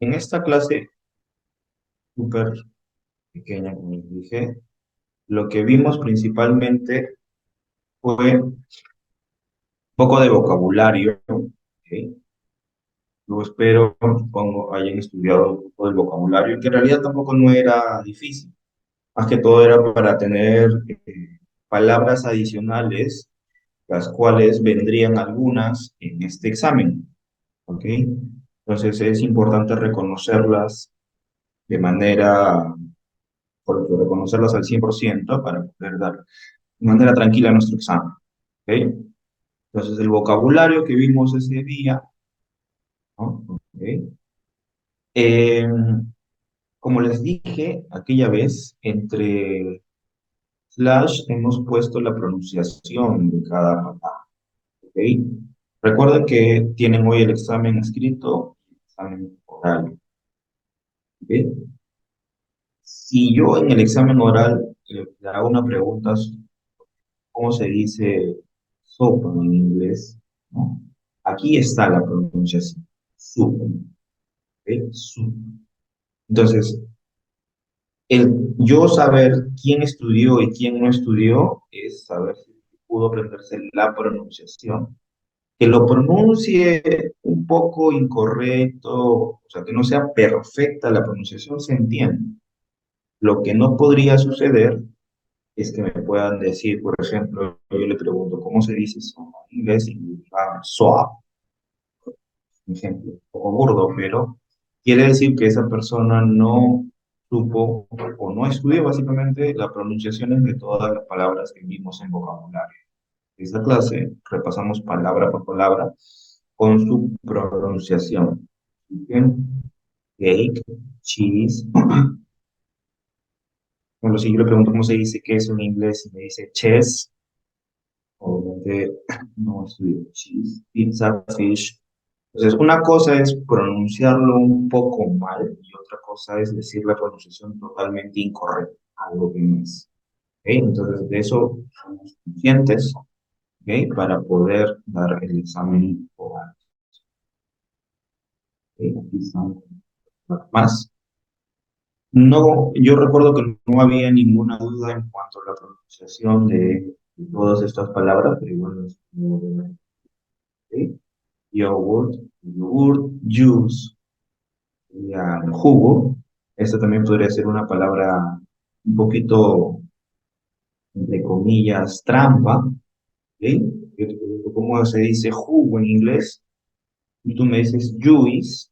En esta clase súper pequeña, como les dije, lo que vimos principalmente fue un poco de vocabulario, ¿ok? Yo espero, supongo, hayan estudiado un poco del vocabulario, que en realidad tampoco no era difícil. Más que todo era para tener palabras adicionales, las cuales vendrían algunas en este examen, ¿ok? Entonces es importante reconocerlas de manera, porque reconocerlas al 100% para poder dar de manera tranquila nuestro examen, ¿ok? Entonces el vocabulario que vimos ese día, ¿no? ¿Ok? Como les dije aquella vez, entre slash hemos puesto la pronunciación de cada palabra, ¿ok? Recuerden que tienen hoy el examen escrito y el examen oral, ¿ok? Si yo en el examen oral le hago una pregunta, ¿cómo se dice sopa en inglés? ¿No? Aquí está la pronunciación, soup, ¿ok? Soup. Entonces, el yo saber quién estudió y quién no estudió es saber si pudo aprenderse la pronunciación. Que lo pronuncie un poco incorrecto, o sea, que no sea perfecta la pronunciación, se entiende. Lo que no podría suceder es que me puedan decir, por ejemplo, yo le pregunto, ¿cómo se dice eso en inglés? Y me digan, soap, por ejemplo, un poco burdo, pero quiere decir que esa persona no supo o no estudió básicamente las pronunciaciones de todas las palabras que vimos en vocabulario. En esta clase repasamos palabra por palabra con su pronunciación. Bien, cake, cheese. Bueno, si yo le pregunto cómo se dice queso en inglés y me dice chess, obviamente no estudio cheese, pizza, fish. Entonces, una cosa es pronunciarlo un poco mal y otra cosa es decir la pronunciación totalmente incorrecta, algo que no es. ¿Ok? Entonces, de eso somos conscientes, ¿ok? Para poder dar el examen oral. ¿Ok? Aquí estamos más. No, yo recuerdo que no había ninguna duda en cuanto a la pronunciación de todas estas palabras, pero igual las puedo ver, ¿ok? Yogurt, yogurt, juice, sería jugo. Esta también podría ser una palabra un poquito, entre comillas, trampa, ¿ok? Yo te pregunto, ¿cómo se dice jugo en inglés? Y tú me dices juice,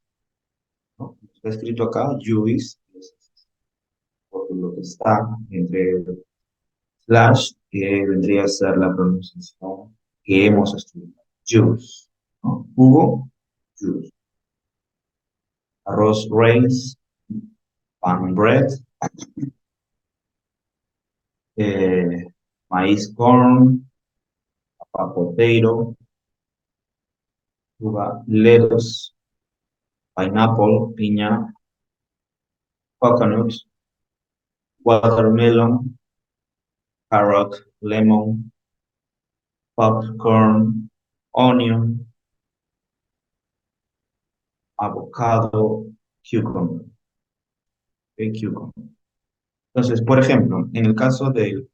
¿no? Está escrito acá, juice, porque lo que está entre slash, que vendría a ser la pronunciación que hemos estudiado. Juice, ¿no? Jugo, juice. Arroz, rice, pan, bread, eh, maíz, corn, papa, potato, uva, lettuce, pineapple, piña, coconut, watermelon, carrot, lemon, popcorn, onion, avocado, cucumber, cucumber. Entonces, por ejemplo, en el caso del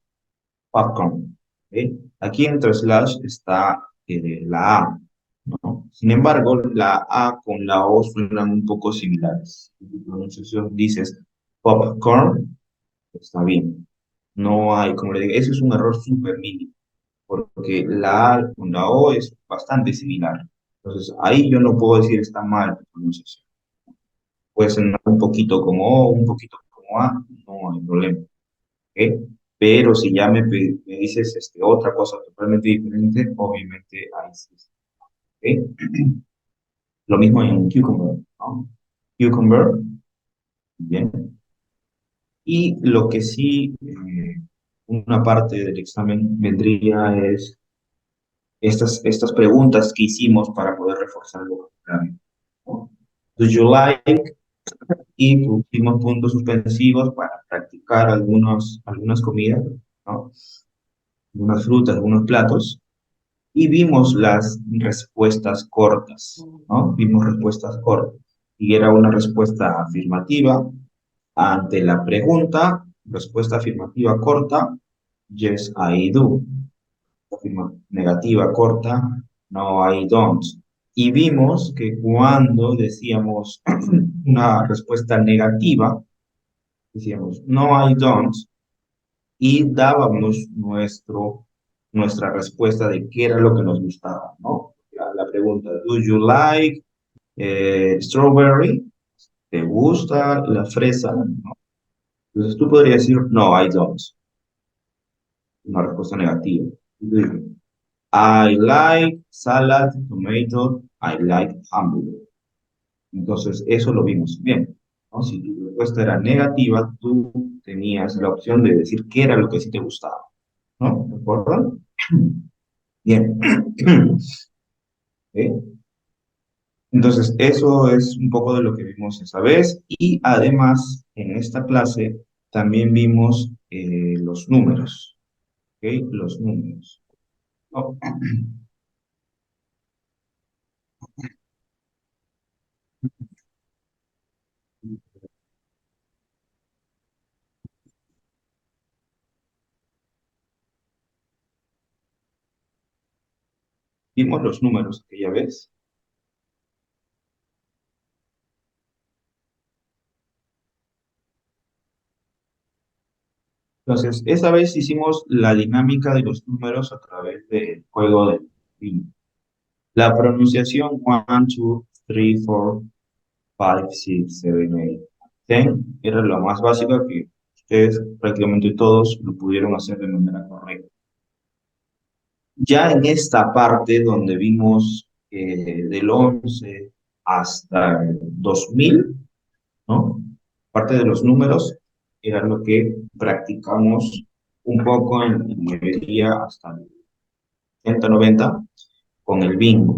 popcorn, ¿ok? Aquí entre slash está la A, ¿no? Sin embargo, la A con la O suenan un poco similares. Si tu pronunciación dices popcorn, está bien. No hay, como le digo, eso es un error súper mínimo, porque la A con la O es bastante similar. Entonces, ahí yo no puedo decir está mal tu pronunciación. Puede sonar un poquito como O, un poquito como A, no hay problema. ¿Ok? Pero si ya me dices otra cosa totalmente diferente, obviamente ahí sí. ¿Ok? Lo mismo en cucumber, ¿no? Cucumber, bien. Y lo que sí, una parte del examen vendría es estas preguntas que hicimos para poder reforzar el vocabulario, ¿no? Do you like? Y pusimos puntos suspensivos para practicar algunas comidas, ¿no? Algunas frutas, algunos platos. Y vimos las respuestas cortas, ¿no? Vimos respuestas cortas. y era una respuesta afirmativa. Ante la pregunta, respuesta afirmativa corta, yes, I do. Negativa corta, no, I don't. Y vimos que cuando decíamos una respuesta negativa, decíamos no, I don't, y dábamos nuestra respuesta de qué era lo que nos gustaba, ¿no? La pregunta, ¿do you like strawberry? ¿Te gusta la fresa? ¿No? Entonces tú podrías decir, no, I don't, una respuesta negativa. Y tú dices, I like salad, tomato, I like hamburger. Entonces, eso lo vimos bien, ¿no? Si tu respuesta era negativa, tú tenías la opción de decir qué era lo que sí te gustaba, ¿no? ¿De acuerdo? Bien. ¿Ok? Entonces, eso es un poco de lo que vimos esa vez y además en esta clase también vimos los números, ¿ok? Los números. Oh, vimos los números aquella vez. Entonces, esa vez hicimos la dinámica de los números a través del juego del ping. La pronunciación 1, 2, 3, 4, 5, 6, 7, 8, 10 era la más básica que ustedes prácticamente todos lo pudieron hacer de manera correcta. Ya en esta parte donde vimos del 11 hasta el 2000, ¿no? Parte de los números era lo que practicamos un poco en mayoría hasta el 80-90 con el bingo.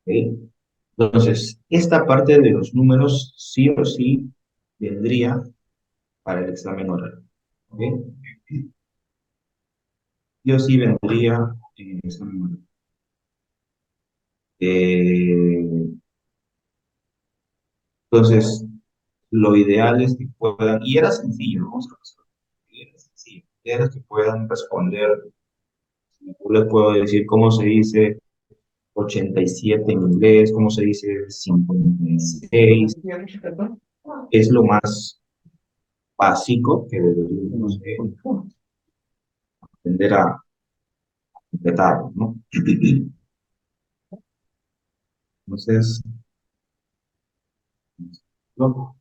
¿Ok? Entonces, esta parte de los números sí o sí vendría para el examen oral. ¿Ok? Sí o sí vendría en el examen oral. Eh, entonces, lo ideal es que puedan, y era sencillo, vamos a pasar, era sencillo, era que puedan responder. Yo les puedo decir cómo se dice 87 en inglés, cómo se dice 56, es lo más básico que deberíamos aprender a completar, ¿no? Entonces, no.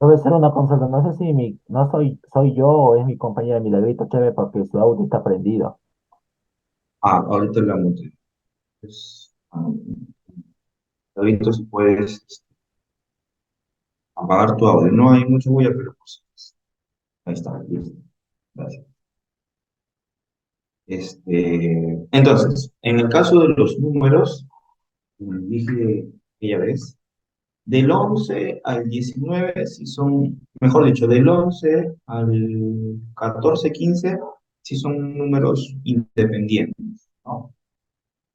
Debe ser una consulta. No sé si no soy yo o es mi compañera Milagrito Chévere porque su audio está prendido. Ahorita le anoté. Pues, ahorita si puedes apagar tu audio. No hay mucho bulla, pero pues ahí está, listo. Gracias. Entonces, en el caso de los números, como les dije aquella vez, del 11 al 19, si son, mejor dicho, del 11 al 14, 15, si son números independientes, ¿no?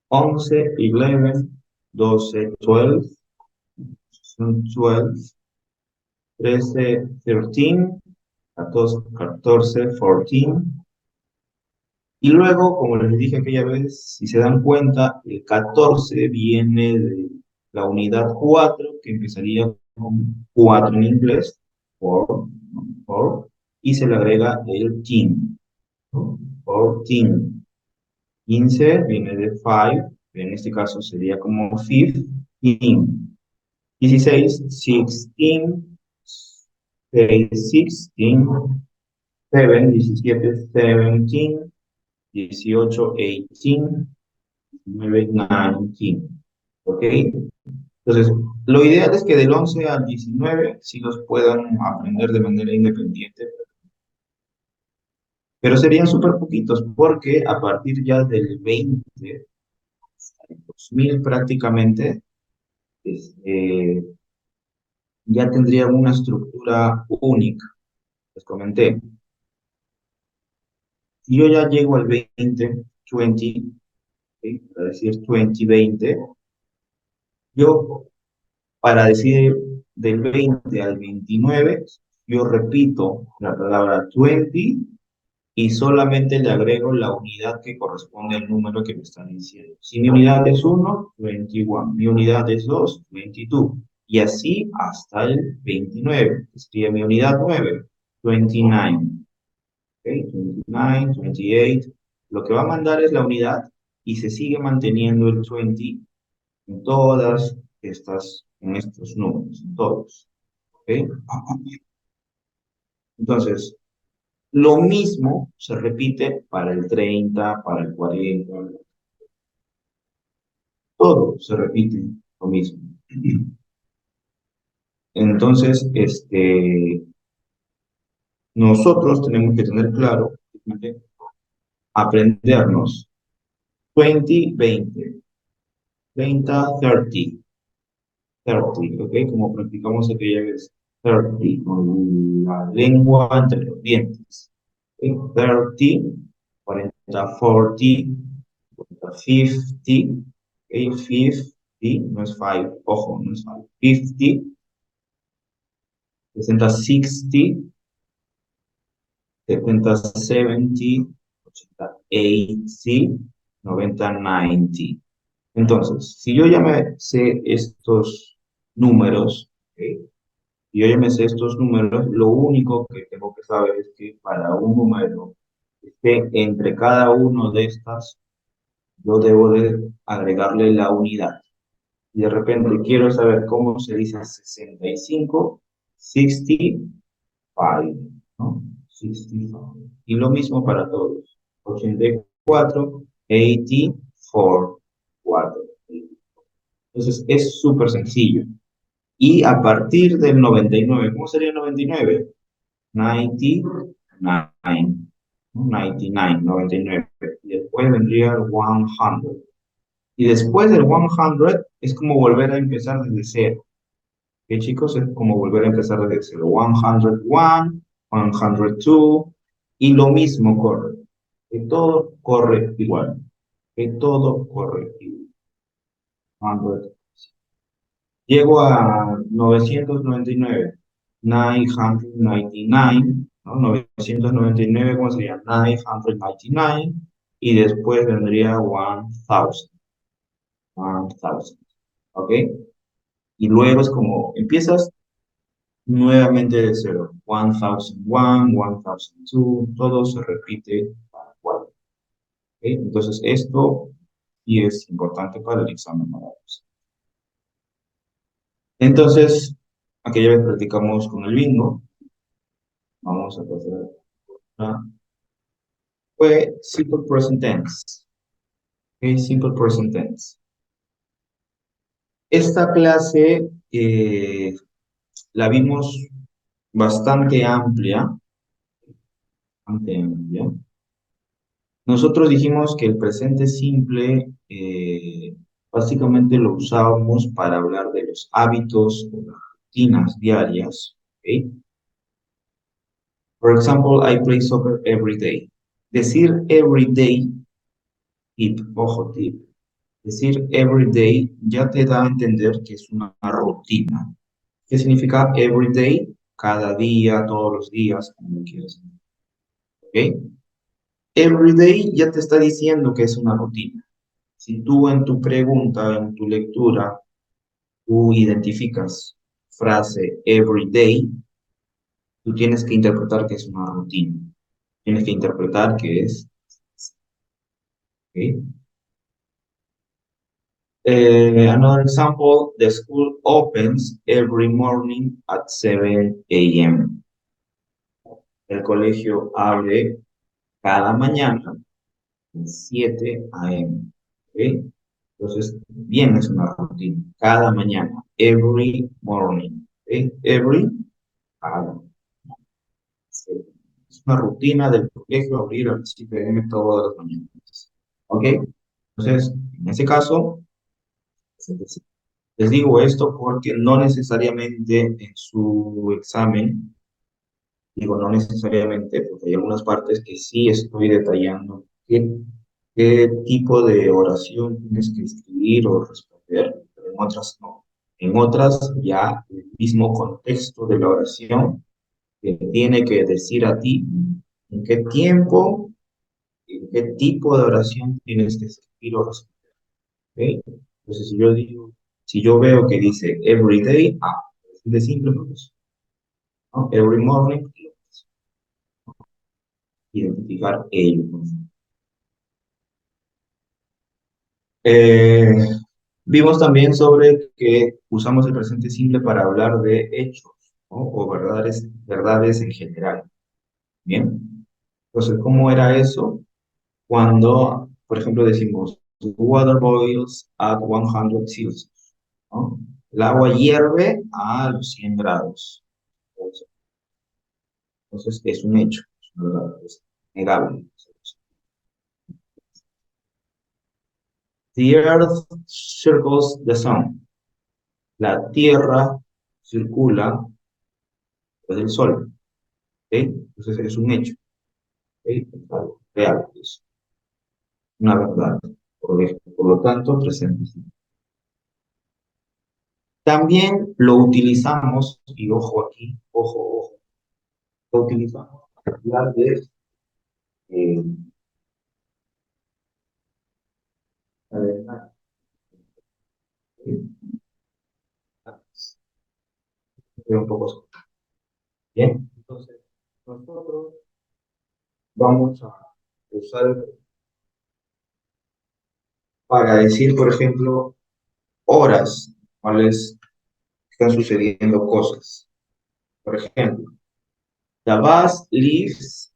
11, 11, 12, 12, son 12, 13, 13, 14, 14, 14. Y luego, como les dije aquella vez, si se dan cuenta, el 14 viene de la unidad 4 que empezaría con 4 en inglés, 4, ¿no? 4, y se le agrega el teen, ¿no? 14. 15 viene de 5, en este caso sería como 15. 16, 16, 16, 7, 17, 17, 18, 18, 19, 19. ¿Ok? Entonces, lo ideal es que del 11 al 19 sí los puedan aprender de manera independiente, pero serían súper poquitos porque a partir ya del 20, hasta el 2000 prácticamente, este, ya tendrían una estructura única. Les comenté, si yo ya llego al 20, 20, ¿ok? Para decir 20, 20, yo Para decir del 20 al 29, yo repito la palabra 20 y solamente le agrego la unidad que corresponde al número que me están diciendo. Si mi unidad es 1, 21. Mi unidad es 2, 22. Y así hasta el 29. Sería mi unidad 9, 29. Okay, 29, 28. Lo que va a mandar es la unidad y se sigue manteniendo el 20 en todas en estos números, en todos. ¿Ok? Entonces, lo mismo se repite para el 30, para el 40, todo se repite lo mismo. Entonces, nosotros tenemos que tener claro, aprendernos 20, 20, 30, 30, 30, ¿ok? Como practicamos aquella vez, 30, con la lengua entre los dientes. ¿Ok? 30, 40, 40, 50, ¿ok? 50, no es 5, ojo, no es 5, 50, 60, 60, 70, 70, 80, 80, 90, 90. Entonces, si yo ya me sé estos números, ¿ok? Si yo ya me sé estos números, lo único que tengo que saber es que para un número que esté entre cada uno de estas, yo debo de agregarle la unidad. Y de repente quiero saber cómo se dice 65, 65, ¿no? 65. Y lo mismo para todos. 84, 84, 4. Entonces es súper sencillo. Y a partir del 99, ¿cómo sería el 99? 99, ¿no? 99, 99. Y después vendría el 100. Y después del 100 es como volver a empezar desde cero. ¿Ok, chicos? Es como volver a empezar desde cero. 101, 102, y lo mismo corre. Que todo corre igual. Que todo corre igual. 100. Llego a 999. 999, ¿no? 999, ¿cómo sería? 999. Y después vendría 1000. 1000. ¿Ok? Y luego es como empiezas nuevamente de cero. 1001, 1002, todo se repite tal cual. ¿Ok? Entonces, esto sí es importante para el examen oral. Entonces, aquella vez practicamos con el bingo. Vamos a pasar a... Fue simple present tense. ¿Ok? Simple present tense. Esta clase la vimos bastante amplia, bastante amplia. Nosotros dijimos que el presente simple básicamente lo usábamos para hablar de los hábitos o las rutinas diarias. ¿Ok? For example, I play soccer every day. Decir every day, tip, ojo, tip. Decir every day ya te da a entender que es una rutina. ¿Qué significa every day? Cada día, todos los días, como quieras. ¿Ok? Every day ya te está diciendo que es una rutina. Si tú en tu pregunta, en tu lectura, tú identificas frase every day, tú tienes que interpretar que es una rutina. Tienes que interpretar que es... ¿ok? Another example, the school opens every morning at 7 a.m. El colegio abre cada mañana a 7 a.m. ¿Ok? Entonces, bien, es una rutina. Cada mañana, every morning. ¿Ok? Every, cada. Es una rutina del colegio abrir a las 7 a.m. todas las mañanas. ¿Ok? Entonces, en ese caso, les digo esto porque no necesariamente en su examen, digo no necesariamente, porque hay algunas partes que sí estoy detallando qué tipo de oración tienes que escribir o responder, pero en otras no. En otras, ya el mismo contexto de la oración te tiene que decir a ti en qué tiempo, en qué tipo de oración tienes que escribir o responder. ¿Ok? Entonces, si yo digo, si yo veo que dice every day, es de simple proceso, ¿no? Every morning, identificar ello. Eh, Vimos también sobre que usamos el presente simple para hablar de hechos, ¿no? O verdades en general. Bien. Entonces, ¿cómo era eso? Cuando, por ejemplo, decimos water boils at 100 Celsius, ¿no? El agua hierve a los 100 grados. Entonces, es un hecho, es una verdad, es negable. The earth circles the sun. La tierra circula del sol. ¿Ok? Entonces, es un hecho. ¿Ok? Es algo real, es una verdad. Por lo tanto, presente. También lo utilizamos, y ojo aquí, ojo, lo utilizamos para hablar de eh, adelantar, eh, un poco bien. Entonces, nosotros vamos a usar para decir, por ejemplo, horas, cuáles están sucediendo cosas. Por ejemplo, the bus leaves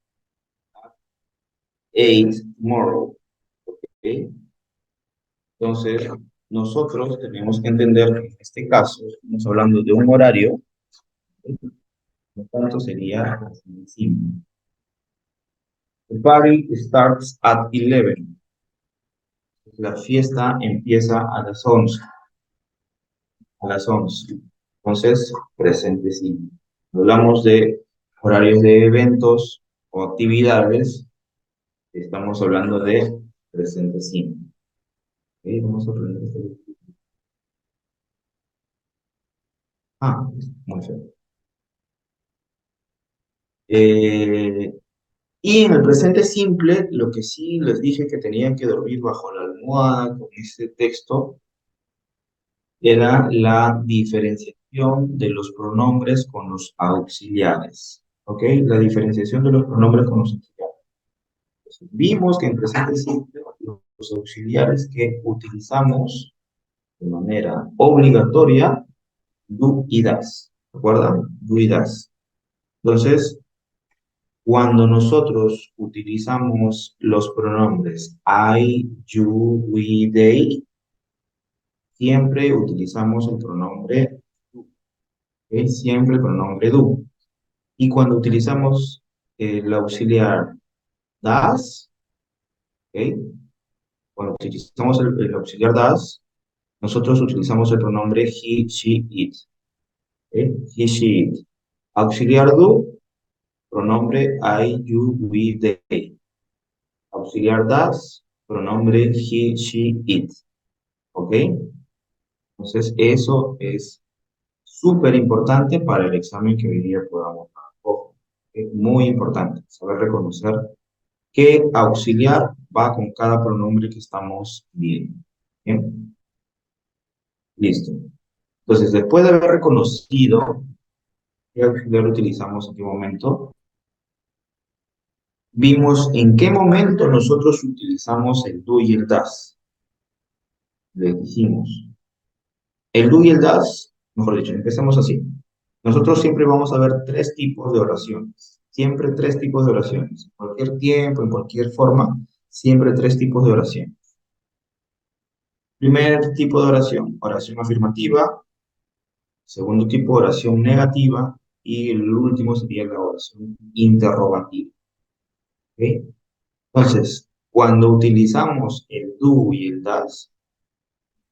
8 tomorrow. ¿Ok? Entonces, nosotros tenemos que entender que en este caso estamos hablando de un horario, por lo tanto sería simple. The party starts at 11. La fiesta empieza a las 11. A las 11. Entonces, presente simple. Hablamos de horarios de eventos o actividades. Estamos hablando de presente simple. Ok, vamos a aprender este. Muy bien. Eh, Y en el presente simple, lo que sí les dije que tenían que dormir bajo la almohada con este texto era la diferenciación de los pronombres con los auxiliares. ¿Ok? La diferenciación de los pronombres con los auxiliares. Entonces, vimos que en presente simple los auxiliares que utilizamos de manera obligatoria, do y das. ¿Recuerdan? Do y das. Entonces, cuando nosotros utilizamos los pronombres I, you, we, they, siempre utilizamos el pronombre do, ¿ok? Siempre el pronombre do. Y cuando utilizamos el auxiliar das, ¿ok? Cuando utilizamos el auxiliar das, nosotros utilizamos el pronombre he, she, it. ¿Ok? He, she, it. Auxiliar do, pronombre I, you, we, they. Auxiliar das, pronombre he, she, it. ¿Ok? Entonces, eso es súper importante para el examen que hoy día podamos dar. Ojo, es muy importante saber reconocer qué auxiliar va con cada pronombre que estamos viendo. ¿Bien? Listo. Entonces, después de haber reconocido qué auxiliar utilizamos en qué momento, vimos en qué momento nosotros utilizamos el do y el das. Les dijimos. El do y el das, mejor dicho, empecemos así. Nosotros siempre vamos a ver tres tipos de oraciones. Siempre tres tipos de oraciones. En cualquier tiempo, en cualquier forma, siempre tres tipos de oración. Primer tipo de oración, oración afirmativa. Segundo tipo, oración negativa. Y el último sería la oración interrogativa. ¿Ok? Entonces, cuando utilizamos el do y el das,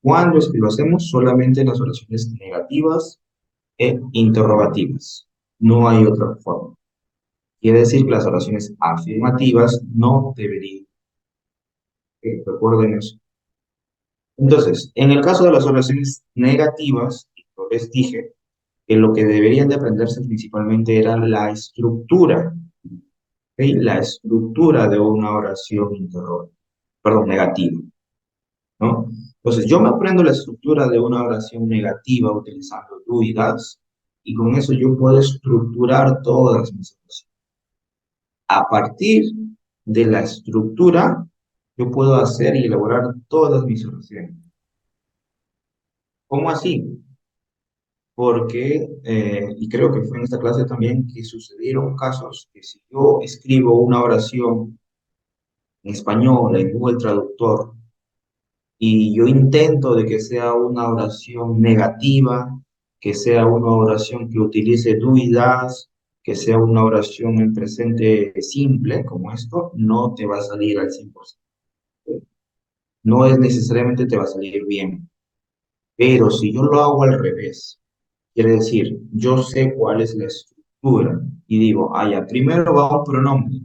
cuando es que lo hacemos solamente en las oraciones negativas e interrogativas. No hay otra forma. Quiere decir que las oraciones afirmativas no deberían. Recuerden eso. Entonces, en el caso de las oraciones negativas, yo les dije que lo que deberían de aprenderse principalmente era la estructura, ¿ok? La estructura de una oración perdón, negativa, ¿no? Entonces, yo me aprendo la estructura de una oración negativa utilizando do y das, y con eso yo puedo estructurar todas mis oraciones. A partir de la estructura, yo puedo hacer y elaborar todas mis oraciones. ¿Cómo así? Porque, y creo que fue en esta clase también que sucedieron casos que si yo escribo una oración en español en Google Traductor y yo intento de que sea una oración negativa, que sea una oración que utilice do y das, que sea una oración en presente simple como esto, no te va a salir al 100%. No es necesariamente te va a salir bien, pero si yo lo hago al revés, quiere decir, yo sé cuál es la estructura y digo, ah, ya, primero va un pronombre.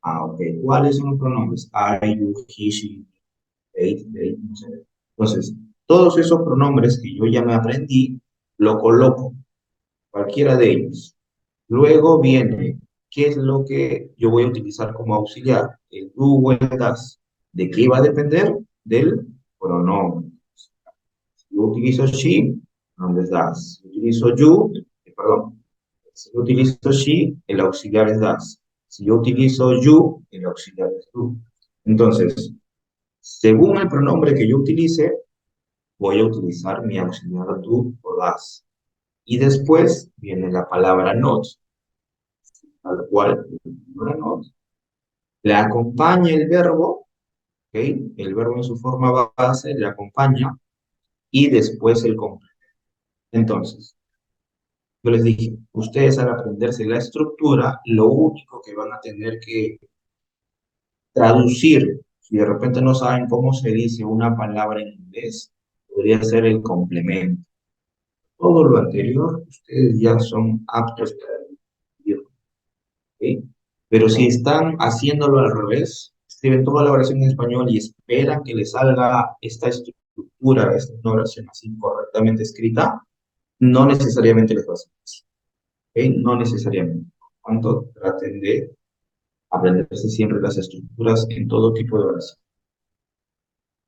Ah, ok, ¿cuáles son los pronombres? I, you, he, she, they, no sé. Entonces, todos esos pronombres que yo ya me aprendí, lo coloco, cualquiera de ellos. Luego viene, ¿qué es lo que yo voy a utilizar como auxiliar? El do o el das. ¿De qué va a depender? Del pronombre. Si yo utilizo she, pronombre es das. Si utilizo you, perdón. Si yo utilizo she, el auxiliar es das. Si yo utilizo you, el auxiliar es do. Entonces, según el pronombre que yo utilice, voy a utilizar mi auxiliar do o das. Y después viene la palabra not, al cual la not, le acompaña el verbo, ¿ok? El verbo en su forma base le acompaña y después el complemento. Entonces, yo les dije, ustedes al aprenderse la estructura, lo único que van a tener que traducir, si de repente no saben cómo se dice una palabra en inglés, podría ser el complemento. Todo lo anterior, ustedes ya son aptos para decidir, ¿ok? Pero si están haciéndolo al revés, escriben toda la oración en español y esperan que les salga esta estructura, esta oración así correctamente escrita, no necesariamente les va a ser así, ¿ok? No necesariamente. Por lo tanto, traten de aprenderse siempre las estructuras en todo tipo de oración,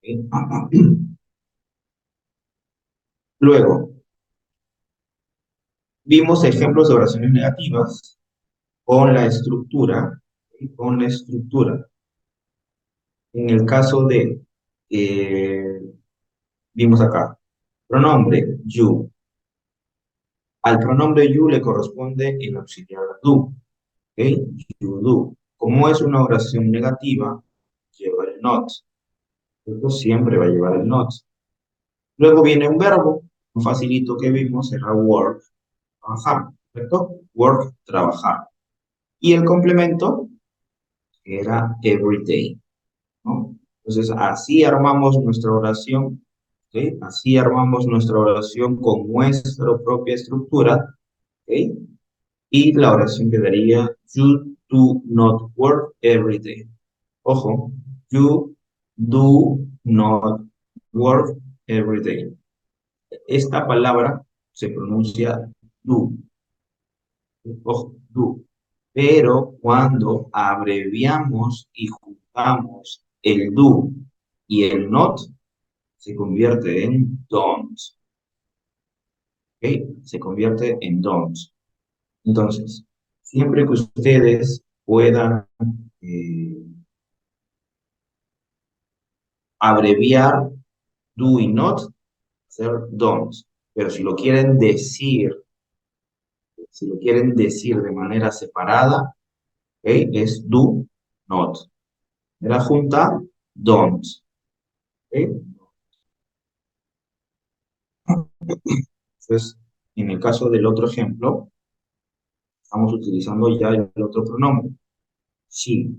¿ok? Luego, vimos ejemplos de oraciones negativas con la estructura, ¿ok? Con la estructura. En el caso de, eh, vimos acá, pronombre you. Al pronombre you le corresponde el auxiliar do, ¿ok? You do. Como es una oración negativa, lleva el not. Esto siempre va a llevar el not. Luego viene un verbo, un facilito que vimos era work, trabajar, ¿correcto? Work, trabajar. Y el complemento era every day, ¿no? Entonces, así armamos nuestra oración, ¿ok? Así armamos nuestra oración con nuestra propia estructura, ¿ok? Y la oración quedaría, you do not work every day. Ojo, you do not work every day. Esta palabra se pronuncia do, ojo, do. Pero cuando abreviamos y juntamos el do y el not, se convierte en don't. ¿Ok? Se convierte en don't. Entonces, siempre que ustedes puedan eh, abreviar do y not, hacer don't. Pero si lo quieren decir de manera separada, ¿ok? Es do, not. De la junta, don't. ¿Ok? Entonces, en el caso del otro ejemplo, estamos utilizando ya el otro pronombre, she.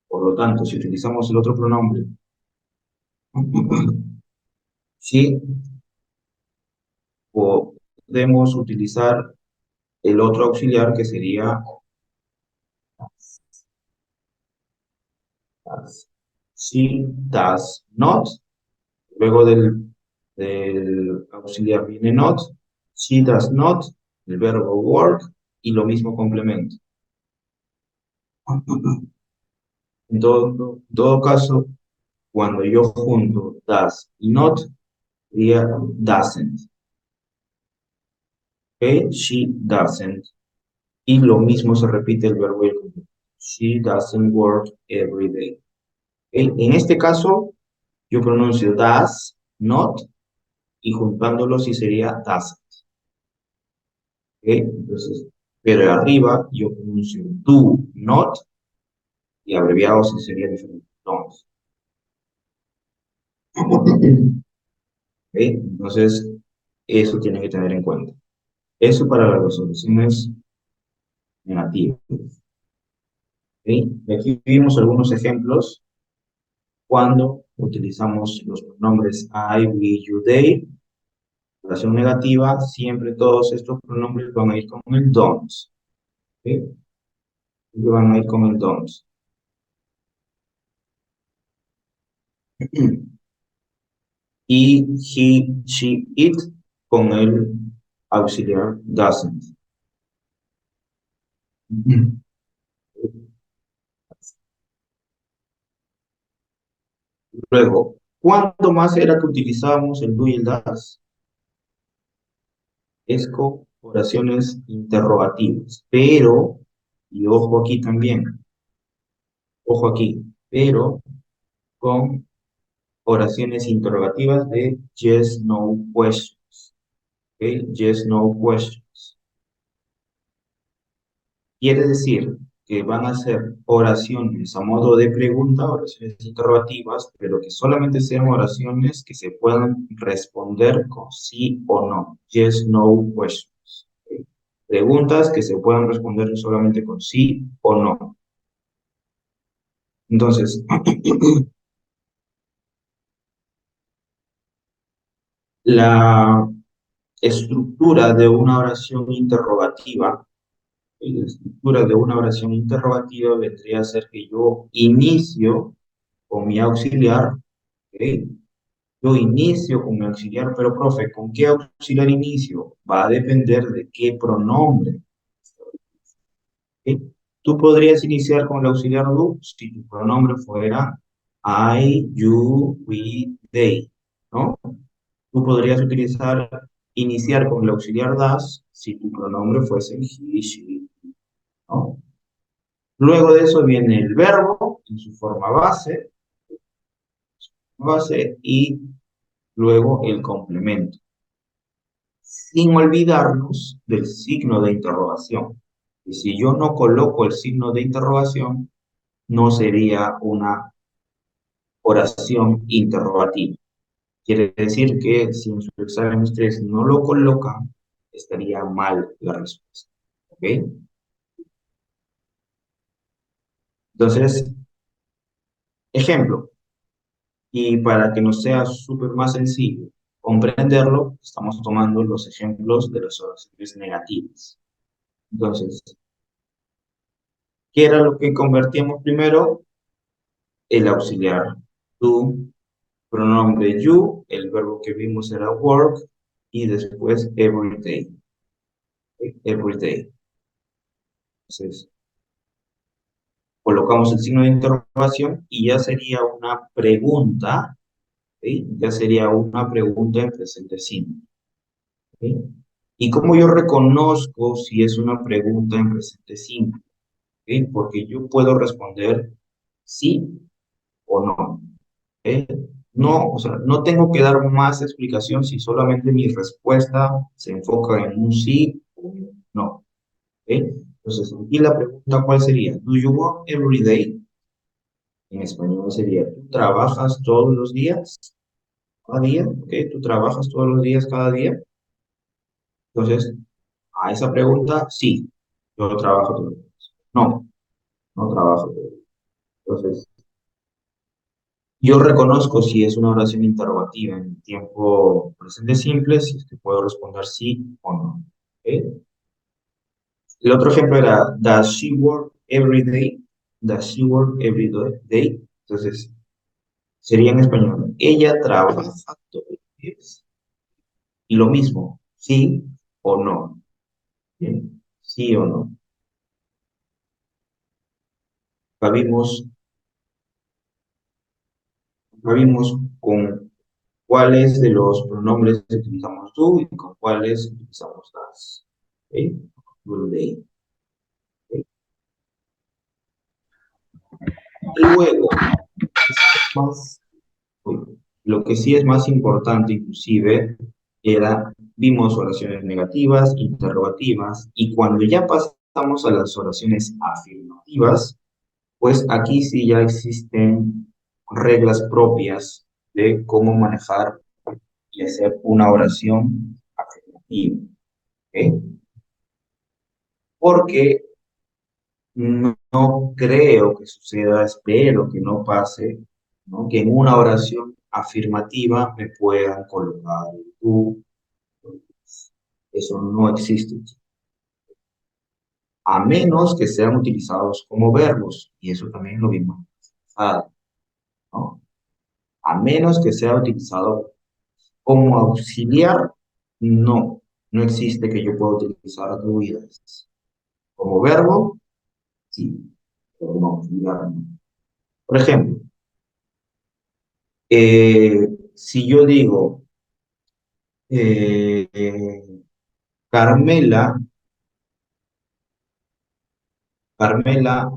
Por lo tanto, si utilizamos el otro pronombre, she, podemos utilizar el otro auxiliar que sería does. She does not. Luego del auxiliar viene not She does not, el verbo work y lo mismo complemento. En todo caso, cuando yo junto does y not, sería doesn't. ¿Ok? She doesn't. Y lo mismo se repite el verbo y el complemento. She doesn't work every day. ¿Ok? En este caso, yo pronuncio does, not, y juntándolo sí sería doesn't. ¿Ok? Entonces, pero arriba yo pronuncio do, not, y abreviado sí sería diferente. Don't. ¿Ok? Entonces, eso tienen que tener en cuenta. Eso para las resoluciones negativas. ¿Ok? Y aquí vimos algunos ejemplos cuando utilizamos los pronombres I, we, you, they. Oración negativa, siempre todos estos pronombres van a ir con el don't. ¿Ok? Siempre van a ir con el don't. Y he, she, it con el auxiliar doesn't. Luego, ¿cuánto más era que utilizábamos el do y el das? Es con oraciones interrogativas, pero, y ojo aquí también, ojo aquí, pero con oraciones interrogativas de yes, no questions. ¿Ok? Yes, no questions. Quiere decir que van a ser oraciones a modo de pregunta, oraciones interrogativas, pero que solamente sean oraciones que se puedan responder con sí o no. Yes, no questions. ¿Ok? Preguntas que se puedan responder solamente con sí o no. Entonces, la estructura de una oración interrogativa, la estructura de una oración interrogativa vendría a ser que yo inicio con mi auxiliar, ¿ok? Yo inicio con mi auxiliar, pero profe, ¿con qué auxiliar inicio? Va a depender de qué pronombre. ¿Ok? Tú podrías iniciar con el auxiliar do si tu pronombre fuera I, you, we, they, ¿no? Tú podrías iniciar con el auxiliar das si tu pronombre fuese he, she, ¿no? Luego de eso viene el verbo en su forma base y luego el complemento, sin olvidarnos del signo de interrogación. Y si yo no coloco el signo de interrogación, no sería una oración interrogativa. Quiere decir que si en su examen ustedes no lo colocan, estaría mal la respuesta. ¿Ok? Entonces, ejemplo, y para que nos sea súper más sencillo comprenderlo, estamos tomando los ejemplos de las oraciones negativas. Entonces, ¿qué era lo que convertíamos primero? El auxiliar do, pronombre you, el verbo que vimos era work, y después every day. Every day. Entonces, colocamos el signo de interrogación y ya sería una pregunta, ¿sí? Ya sería una pregunta en presente simple. ¿Sí? ¿Y cómo yo reconozco si es una pregunta en presente simple? ¿Sí? Porque yo puedo responder sí o no. ¿Sí? No, o sea, no tengo que dar más explicación si solamente mi respuesta se enfoca en un sí o un no. ¿Sí? Entonces, aquí la pregunta, ¿cuál sería? ¿Do you work every day? En español sería, ¿tú trabajas todos los días? ¿Cada día? ¿Ok? ¿Tú trabajas todos los días, cada día? Entonces, a esa pregunta, sí, yo trabajo todos los días. No, no trabajo todos los días. Entonces, yo reconozco si es una oración interrogativa en tiempo presente simple, si es que puedo responder sí o no. ¿Ok? El otro ejemplo era, does she work every day? Does she work every day? Entonces, sería en español, ella trabaja todos los días. Y lo mismo, sí, o no? ¿Bien? ¿Sí o no? Acá vimos con cuáles de los pronombres utilizamos tú y con cuáles utilizamos las. ¿Ok? Good day. ¿Ok? Y luego, más, uy, lo que sí es más importante inclusive vimos oraciones negativas, interrogativas, y cuando ya pasamos a las oraciones afirmativas, pues aquí sí ya existen reglas propias de cómo manejar y hacer una oración afirmativa. ¿Ok? Porque no creo que suceda, espero que no pase, ¿no? Que en una oración afirmativa me puedan colocar el tú. Eso no existe, a menos que sean utilizados como verbos, y eso también lo vimos, ¿no? A menos que sea utilizado como auxiliar, no, no existe que yo pueda utilizar druidas. Como verbo, sí, pero como auxiliar, no. Por ejemplo, si yo digo, Carmela, Carmela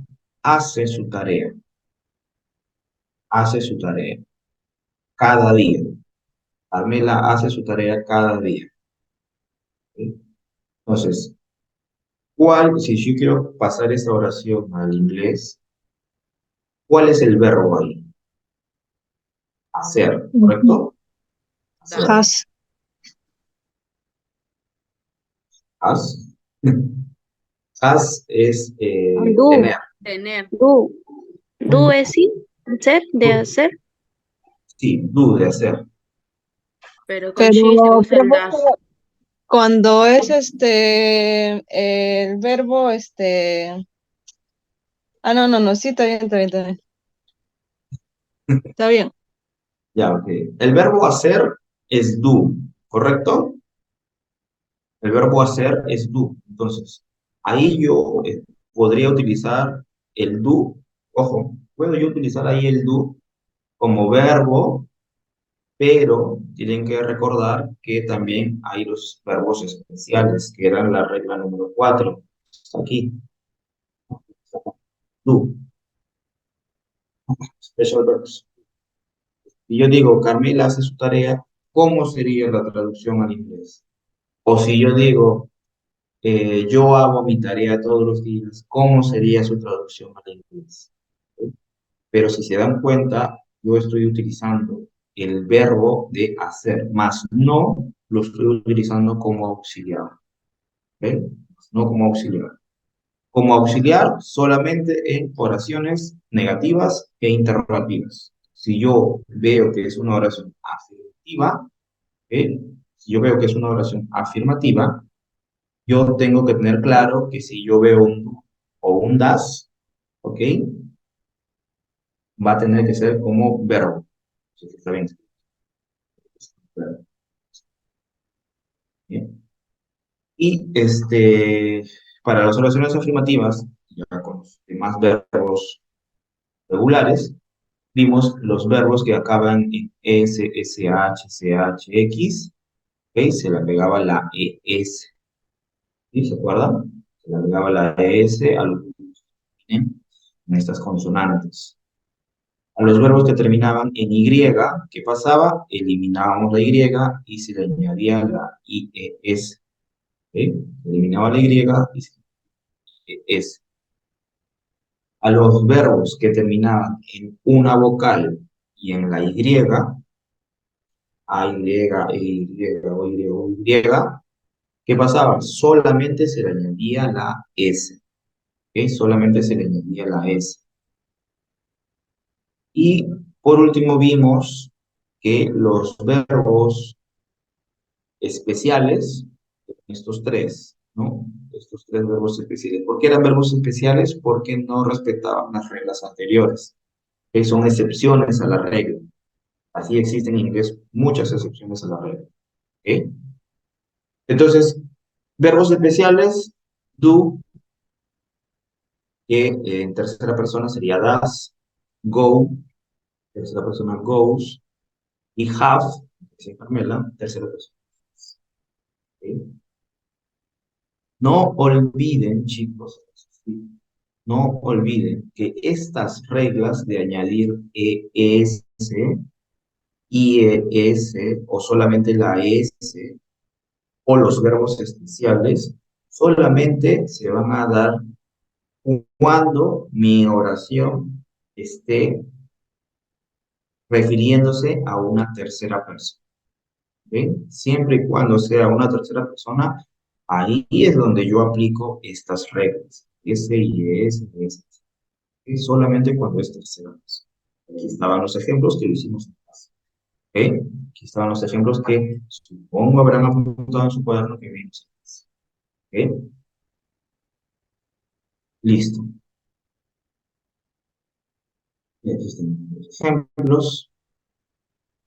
hace su tarea cada día. Carmela hace su tarea cada día. ¿Sí? Entonces, si yo quiero pasar esta oración al inglés, ¿cuál es el verbo ahí? Hacer, Ujú. ¿correcto? Hacer. Has, Has. Has es do, tener. Tener, do, do es sí, ser, de hacer, Sí, do de hacer. pero con she se pero usa el das. cuando es el verbo no, no, no, sí, está bien, está bien, está bien. Está bien. Ya, ok. El verbo hacer es do, ¿correcto? El verbo hacer es do. Entonces, ahí yo podría utilizar el do. Ojo, puedo yo utilizar ahí el do como verbo, pero tienen que recordar que también hay los verbos especiales, que eran la regla número 4. Aquí, do, special verbs. Y yo digo, Carmela hace su tarea, ¿cómo sería la traducción al inglés? O si yo digo, yo hago mi tarea todos los días, ¿cómo sería su traducción al inglés? ¿Ok? Pero si se dan cuenta, yo estoy utilizando el verbo de hacer, más no lo estoy utilizando como auxiliar. ¿Ok? No como auxiliar. Como auxiliar solamente en oraciones negativas e interrogativas. Si yo veo que es una oración afirmativa, ¿ok? Si yo veo que es una oración afirmativa, yo tengo que tener claro que si yo veo un do o un das, ¿ok? Va a tener que ser como verbo. Así que está bien. Bien. Y para las oraciones afirmativas, ya con los demás verbos regulares, vimos los verbos que acaban en S, SH, CH, X, ¿ok? Se le agregaba la ES, ¿sí? ¿Se acuerdan? Se le agregaba la ES a los verbos que tienen en estas consonantes. A los verbos que terminaban en Y, ¿qué pasaba? Eliminábamos la Y y se le añadía la IES. ¿Ok? Se eliminaba la Y y se IES. A los verbos que terminaban en una vocal y en la Y, A, Y, E, Y, O, Y, O, Y, ¿qué pasaba? Solamente se le añadía la S. ¿Ok? Solamente se le añadía la S. Y por último vimos que los verbos especiales, estos tres, ¿no? Estos tres verbos especiales. ¿Por qué eran verbos especiales? Porque no respetaban las reglas anteriores, que son excepciones a la regla. Así existen en inglés muchas excepciones a la regla. ¿Ok? Entonces, Verbos especiales, do, que en tercera persona sería does, go, tercera persona goes, y have, que es Carmela, tercera persona. ¿Ok? No olviden, chicos, ¿sí? No olviden que estas reglas de añadir ES, IES o solamente la S o los verbos especiales solamente se van a dar cuando mi oración esté refiriéndose a una tercera persona. ¿Ok? Siempre y cuando sea una tercera persona, ahí es donde yo aplico estas reglas. S y S, S. Es solamente cuando es tercera persona. Aquí estaban los ejemplos que lo hicimos en clase. ¿Ok? Aquí estaban los ejemplos que supongo habrán apuntado en su cuaderno que vimos en clase. ¿Ok? Listo. Y aquí están los ejemplos.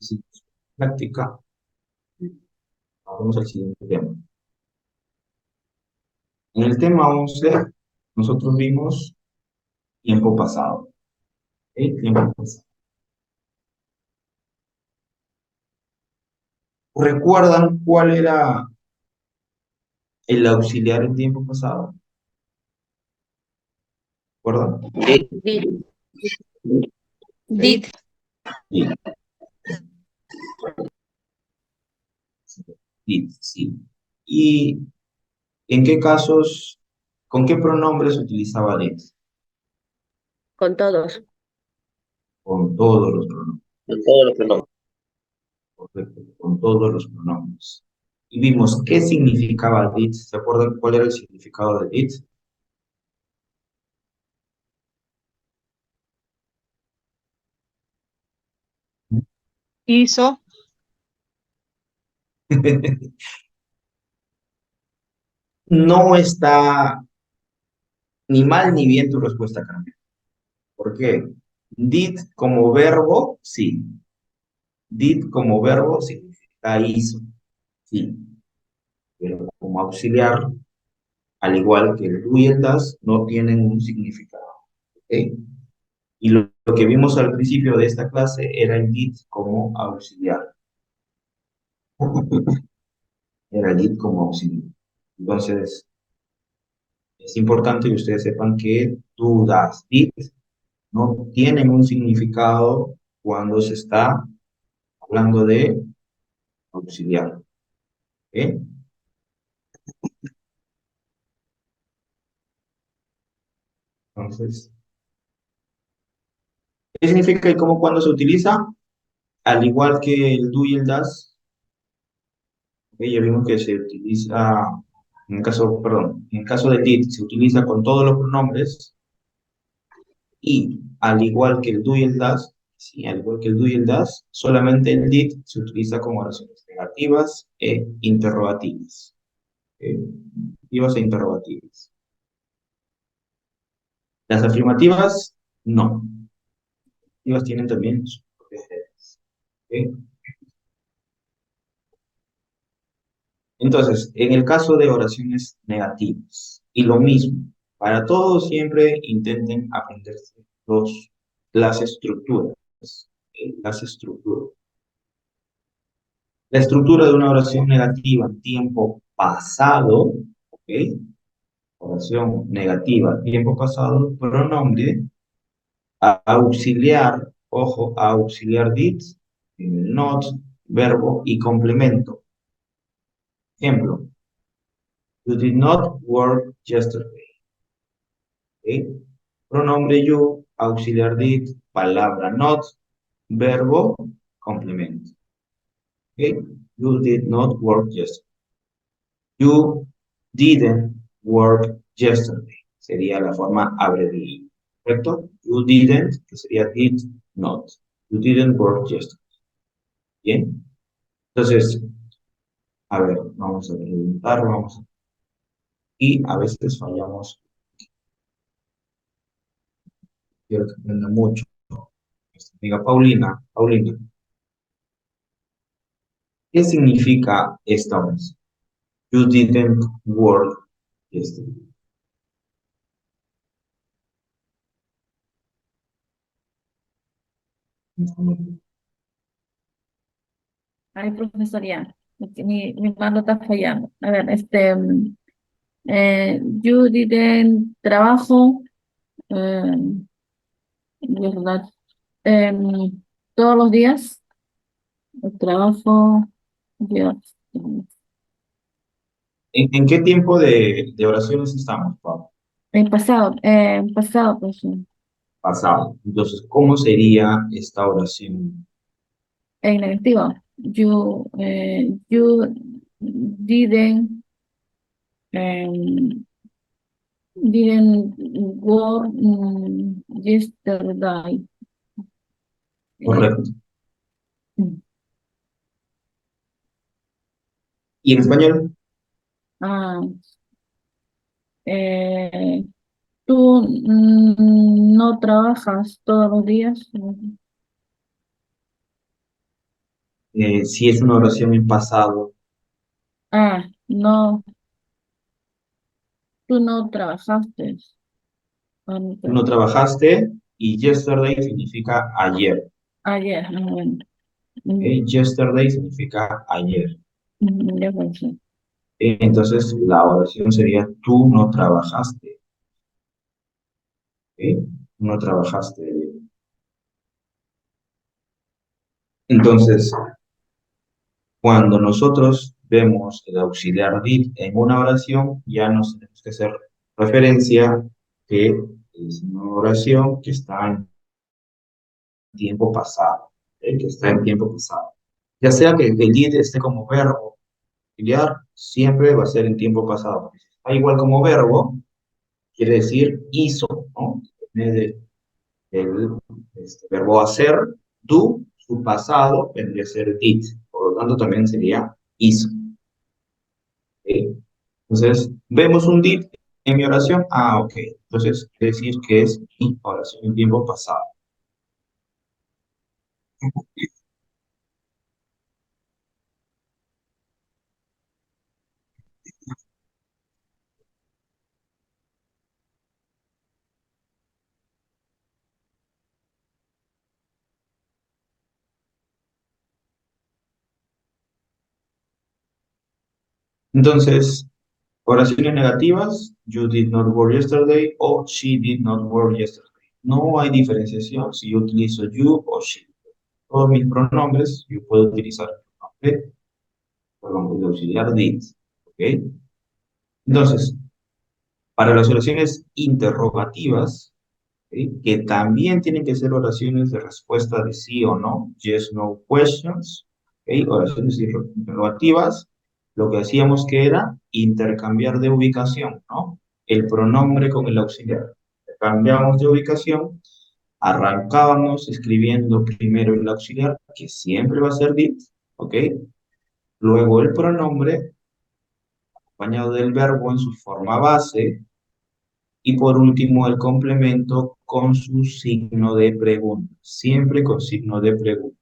Hicimos práctica. Vamos al siguiente tema. En el tema 11, nosotros vimos tiempo pasado. ¿Ok? Tiempo pasado. ¿Recuerdan cuál era el auxiliar en tiempo pasado? ¿Recuerdan? Did. Did. Sí. Did, sí. ¿Y en qué casos, con qué pronombres utilizaba did? Con todos. Con todos los pronombres. De todos los pronombres. Correcto, con todos los pronombres. Y vimos qué significaba did. ¿Se acuerdan cuál era el significado de did? Hizo. No está ni mal ni bien tu respuesta, Carmen. ¿Por qué? Did como verbo, sí. Did como verbo significa hizo, sí. Pero como auxiliar, al igual que el do y el das, no tienen un significado. ¿Ok? Y lo que vimos al principio de esta clase era el did como auxiliar. Era el did como auxiliar. Entonces, es importante que ustedes sepan que do, das, did no tienen un significado cuando se está hablando de auxiliar. ¿Ok? Entonces, ¿qué significa y cómo cuando se utiliza? Al igual que el do y el das, ¿ok? Ya vimos que se utiliza, en el caso, perdón, en el caso del did se utiliza con todos los pronombres y al igual que el do y el das, sí, al igual que el do y el das, solamente el did se utiliza con oraciones negativas e interrogativas. Negativas e interrogativas. Las afirmativas, no. Las tienen también sus propias reglas. ¿Ok? Entonces, en el caso de oraciones negativas, y lo mismo, para todos siempre intenten aprenderse las estructuras. Las estructuras. La estructura de una oración negativa en tiempo pasado, ¿ok? Oración negativa, tiempo pasado, pronombre, auxiliar, ojo, auxiliar did, not, verbo y complemento. Ejemplo, you did not work yesterday. ¿Ok? Pronombre you, auxiliar did, palabra not, verbo, complemento. ¿Ok? You did not work yesterday. You didn't work yesterday. Sería la forma abreviada. ¿Correcto? You didn't, que sería did not. You didn't work yesterday. Bien. Entonces, a ver, vamos a preguntar, y a veces fallamos. Quiero que aprenda mucho. Amiga Paulina, ¿qué significa esta oración? You didn't work yesterday. Ay, profesor, ya. Mi mano está fallando. A ver, you didn't trabajo, eh, ¿verdad? Todos los días, el trabajo, Dios. ¿En qué tiempo de oraciones estamos, Pablo? En pasado, pues, Pasado. Entonces, ¿cómo sería esta oración? en negativo. You didn't, um, didn't work yesterday. Correcto. Mm. ¿Y en español? Ah, eh, tú no trabajas todos los días. Si es una oración en pasado, No, tú no trabajaste. No tú no trabajaste y yesterday significa ayer. ayer, bueno. ¿Ok? Yesterday significa ayer. Ya pensé. Entonces, la oración sería tú no trabajaste. ¿Ok? Tú no trabajaste ayer. Entonces, cuando nosotros vemos el auxiliar did en una oración, ya nos tenemos que hacer referencia que es una oración que está en tiempo pasado, que está en tiempo pasado. Ya sea que el did esté como verbo auxiliar, siempre va a ser en tiempo pasado. Porque si está igual como verbo, quiere decir hizo, ¿no? Viene del verbo hacer, do, su pasado vendría a ser did. Por lo tanto, también sería hizo. ¿Ok? Entonces, vemos un did en mi oración. Ok. Entonces, quiere decir que es mi oración en tiempo pasado. Entonces, oraciones negativas, you did not work yesterday o she did not work yesterday. No hay diferenciación si yo utilizo you o she. Todos mis pronombres, yo puedo utilizar el pronombre, perdón, el auxiliar did. ¿Ok? Entonces, para las oraciones interrogativas, ¿ok? Que también tienen que ser oraciones de respuesta de sí o no, yes, no questions, ¿ok? Oraciones interrogativas, lo que hacíamos que era intercambiar de ubicación, ¿no? El pronombre con el auxiliar. Cambiamos de ubicación, arrancábamos escribiendo primero el auxiliar, que siempre va a ser did, ¿ok? Luego el pronombre, acompañado del verbo en su forma base, y por último, el complemento con su signo de pregunta, siempre con signo de pregunta.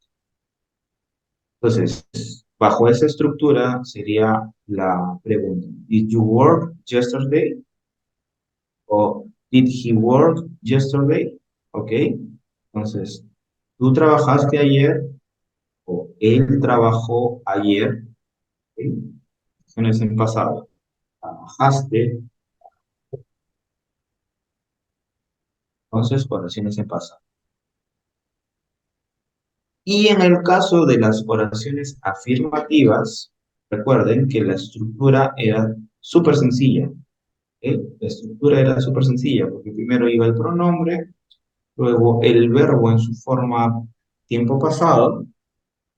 Entonces, bajo esa estructura sería la pregunta. Did you work yesterday? O did he work yesterday? ¿Ok? Entonces, ¿tú trabajaste ayer? O él trabajó ayer. ¿Ok? Acciones en pasado. Trabajaste. Entonces, oraciones en pasado. Y en el caso de las oraciones afirmativas, recuerden que la estructura era súper sencilla. La estructura era súper sencilla, porque primero iba el pronombre, luego el verbo en su forma tiempo pasado, ¿ok?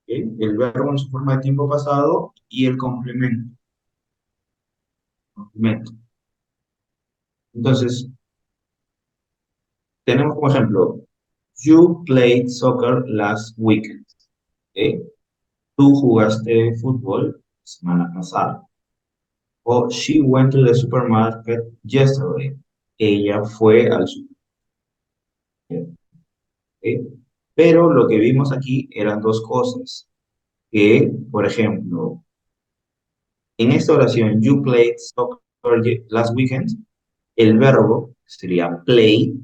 El verbo en su forma de tiempo pasado y el complemento. complemento. Entonces, tenemos como ejemplo, you played soccer last weekend. ¿Ok? Tú jugaste fútbol la semana pasada. O she went to the supermarket yesterday. Ella fue al supermercado. ¿Ok? Pero lo que vimos aquí eran dos cosas. Que, por ejemplo, En esta oración, you played soccer last weekend, el verbo sería play,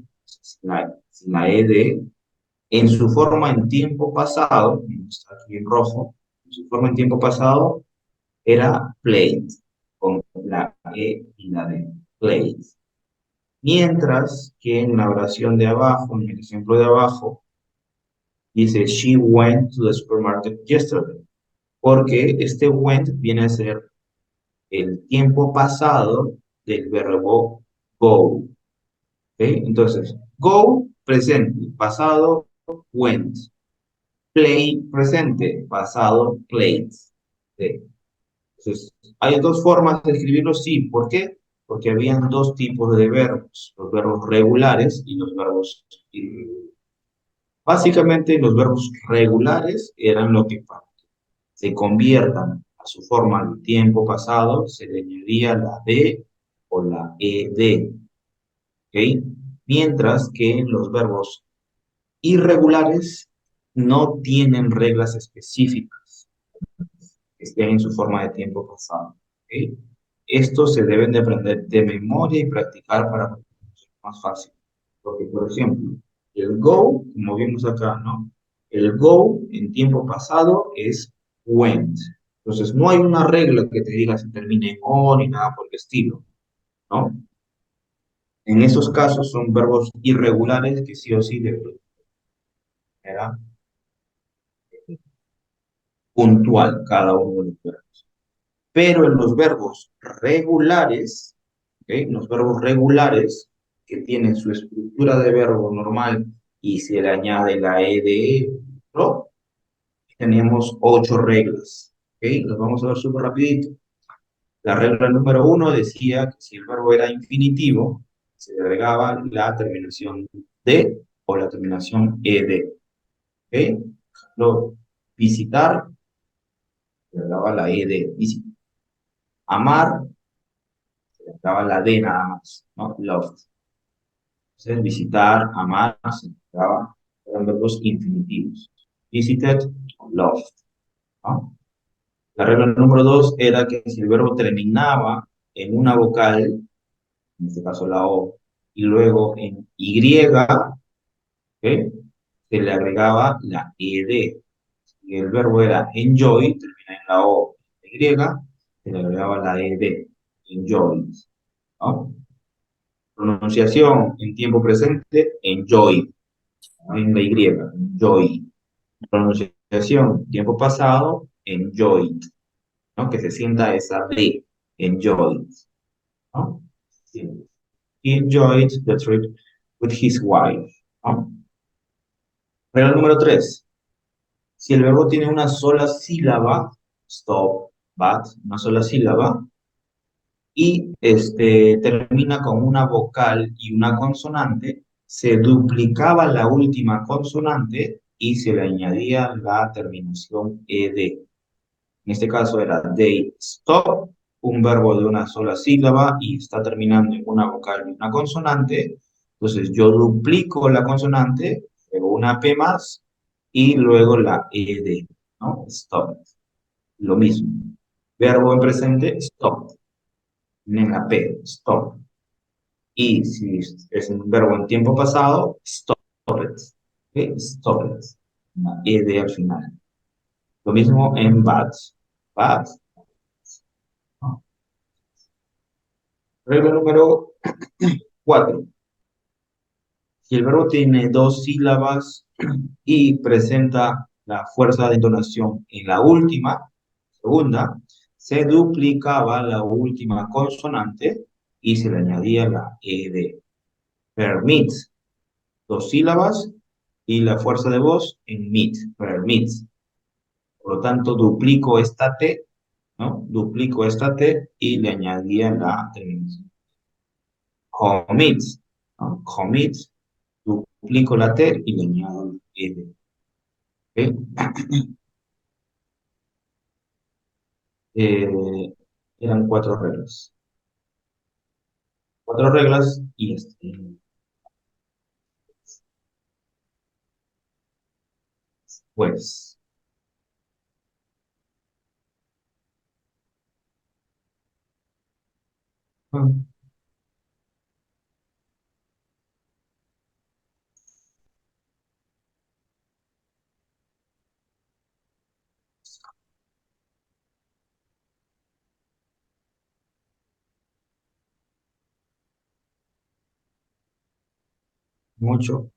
la ed, en su forma en tiempo pasado, está aquí en rojo, en su forma en tiempo pasado era played, con la e y la d, played. Mientras que en la oración de abajo, en el ejemplo de abajo, dice, she went to the supermarket yesterday, porque este went viene a ser el tiempo pasado del verbo go. ¿Ok? Entonces, go, presente, pasado, went. Play, presente, pasado, played. ¿Ok? Entonces, hay dos formas de escribirlo, sí. ¿Por qué? Porque habían dos tipos de verbos, los verbos regulares y los verbos irregulares. Básicamente, los verbos regulares eran lo que para que se conviertan a su forma en tiempo pasado, se le añadía la D o la ED, ¿ok? Mientras que los verbos irregulares no tienen reglas específicas que estén en su forma de tiempo pasado, ¿ok? Estos se deben de aprender de memoria y practicar para que sea más fácil. Porque, por ejemplo, el go, como vimos acá, ¿no? El go en tiempo pasado es went. Entonces, no hay una regla que te diga si termina en o ni nada por el estilo, ¿no? En esos casos son verbos irregulares que sí o sí deben ser puntual cada uno de los verbos. Pero en los verbos regulares, ¿ok? Los verbos regulares que tienen su estructura de verbo normal y se le añade la ed, ¿no? Tenemos 8 reglas, ¿ok? Los vamos a ver súper rapidito. La regla número 1 decía que si el verbo era infinitivo, se le agregaba la terminación de o la terminación ed, ¿ok? Lo, visitar, se le agregaba la ed, visitar. Amar, estaba la D nada más, ¿no? Loved. Entonces, visitar, amar, significaba, eran verbos infinitivos. Visited, loved, ¿no? La regla número 2 era que si el verbo terminaba en una vocal, en este caso la O, y luego en Y, ¿ok? Se le agregaba la ED. Si el verbo era enjoy, termina en la O, Y, se le agregaba la ED, enjoy, ¿no? Pronunciación en tiempo presente, enjoy, ¿no? En la Y, enjoy. Pronunciación tiempo pasado, enjoyed, ¿no? Que se sienta esa D, enjoyed, ¿no? Sí. He enjoyed the trip with his wife, ¿no? Regla número 3. Si el verbo tiene una sola sílaba, stop, but, una sola sílaba, y termina con una vocal y una consonante, se duplicaba la última consonante y se le añadía la terminación ed. En este caso era they stop, un verbo de una sola sílaba y está terminando en una vocal y una consonante. Entonces yo duplico la consonante, luego una P más y luego la ed, ¿no? Stop. Lo mismo. Verbo en presente, stop. En la P, stop. Y si es un verbo en tiempo pasado, stop it. ¿Ok? Stop it. Una ed al final. Lo mismo en bad. Bad. ¿No? Regla número 4. Si el verbo tiene dos sílabas y presenta la fuerza de entonación en la última, segunda, se duplicaba la última consonante y se le añadía la ed. Permit, dos sílabas y la fuerza de voz en meet, permit. Por lo tanto, duplico esta T, ¿no? Duplico esta T y le añadía la terminación. Commit, ¿no? Commit, duplico la T y le añado el ed. ¿Ok? Eran 4 reglas. 4 reglas y pues Ah, mucho.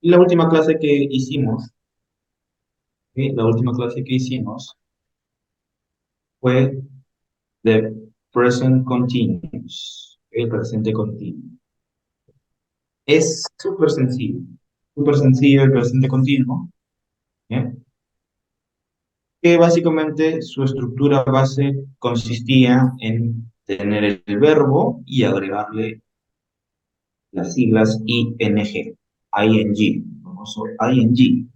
Y la última clase que hicimos, ¿sí? La última clase que hicimos fue de present continuous, el presente continuo. Es súper sencillo el presente continuo, ¿eh? Que básicamente su estructura base consistía en tener el verbo y agregarle las siglas ing, ing, famoso ing.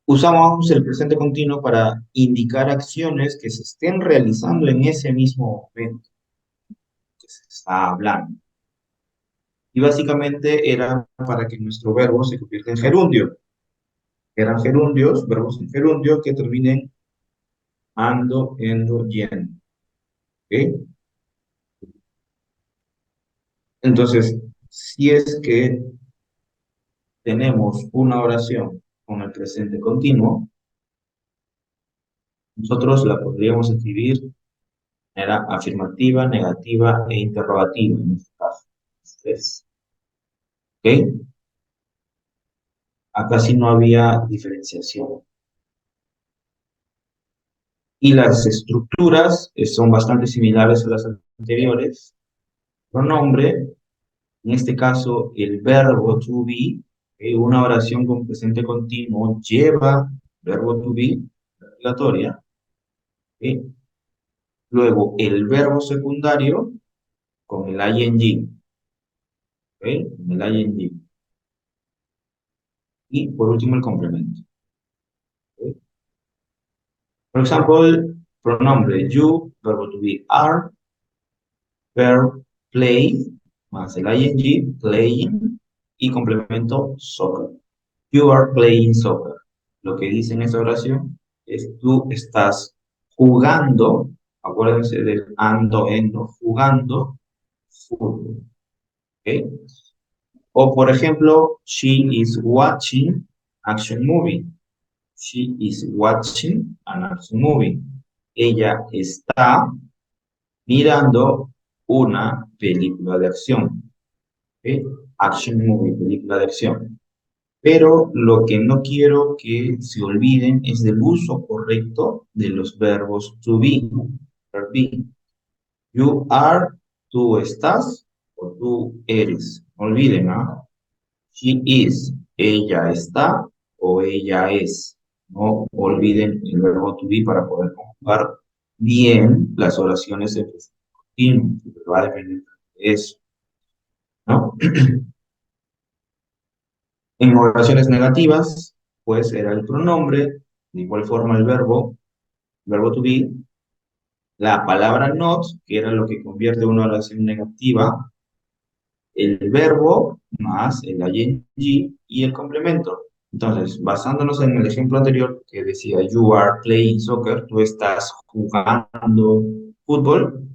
Usamos el presente continuo para indicar acciones que se estén realizando en ese mismo momento que se está hablando. Y básicamente era para que nuestro verbo se convierta en gerundio. Eran gerundios, verbos en gerundio que terminen ando, endo, yendo. ¿Ok? Entonces, si es que tenemos una oración con el presente continuo, nosotros la podríamos escribir de manera afirmativa, negativa e interrogativa en este caso. Tres. ¿Ok? Acá sí no había diferenciación. Y las estructuras son bastante similares a las anteriores. Pronombre, en este caso el verbo to be, una oración con presente continuo lleva verbo to be, obligatoria. ¿Ok? Luego el verbo secundario con el ing. ¿Ok? Con el ing. Y por último el complemento. ¿Ok? Por ejemplo, pronombre you, verbo to be are, verb play, más el ing, playing, y complemento soccer. You are playing soccer. Lo que dice en esta oración es tú estás jugando, acuérdense del ando, endo, jugando fútbol. ¿Ok? O por ejemplo, she is watching action movie. She is watching an action movie. Ella está mirando una película de acción. ¿Ok? Action movie, película de acción. Pero lo que no quiero que se olviden es del uso correcto de los verbos to be. Verb be. You are, tú estás, o tú eres. No olviden, ¿ah? She is, ella está, o ella es. No olviden el verbo to be para poder conjugar bien las oraciones en presente continuo, porque va a depender de eso, ¿no? En oraciones negativas, pues era el pronombre, de igual forma el verbo to be, la palabra not, que era lo que convierte una oración negativa, el verbo más el ing y el complemento. Entonces, basándonos en el ejemplo anterior que decía you are playing soccer, tú estás jugando fútbol,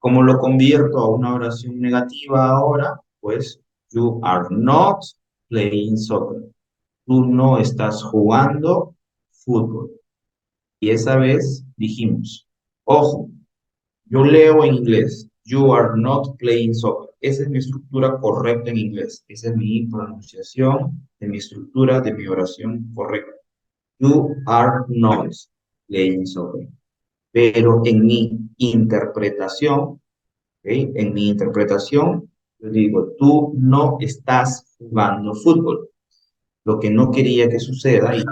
como lo convierto a una oración negativa ahora, pues you are not playing soccer. Tú no estás jugando fútbol. Y esa vez dijimos, ojo, yo leo en inglés, you are not playing soccer. Esa es mi estructura correcta en inglés. Esa es mi pronunciación de mi estructura de mi oración correcta. You are not playing soccer. Pero en mi interpretación, ¿ok? En mi interpretación, yo digo, tú no estás jugando fútbol. Lo que no quería que suceda, y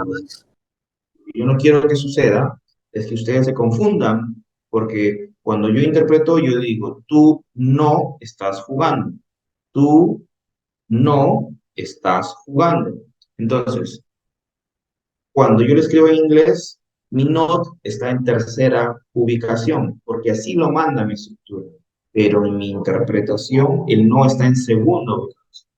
yo no quiero que suceda, es que ustedes se confundan, porque cuando yo interpreto, yo digo, tú no estás jugando, tú no estás jugando. Entonces, Cuando yo lo escribo en inglés, mi not está en tercera ubicación, porque así lo manda mi estructura. Pero en mi interpretación, el no está en segunda ubicación.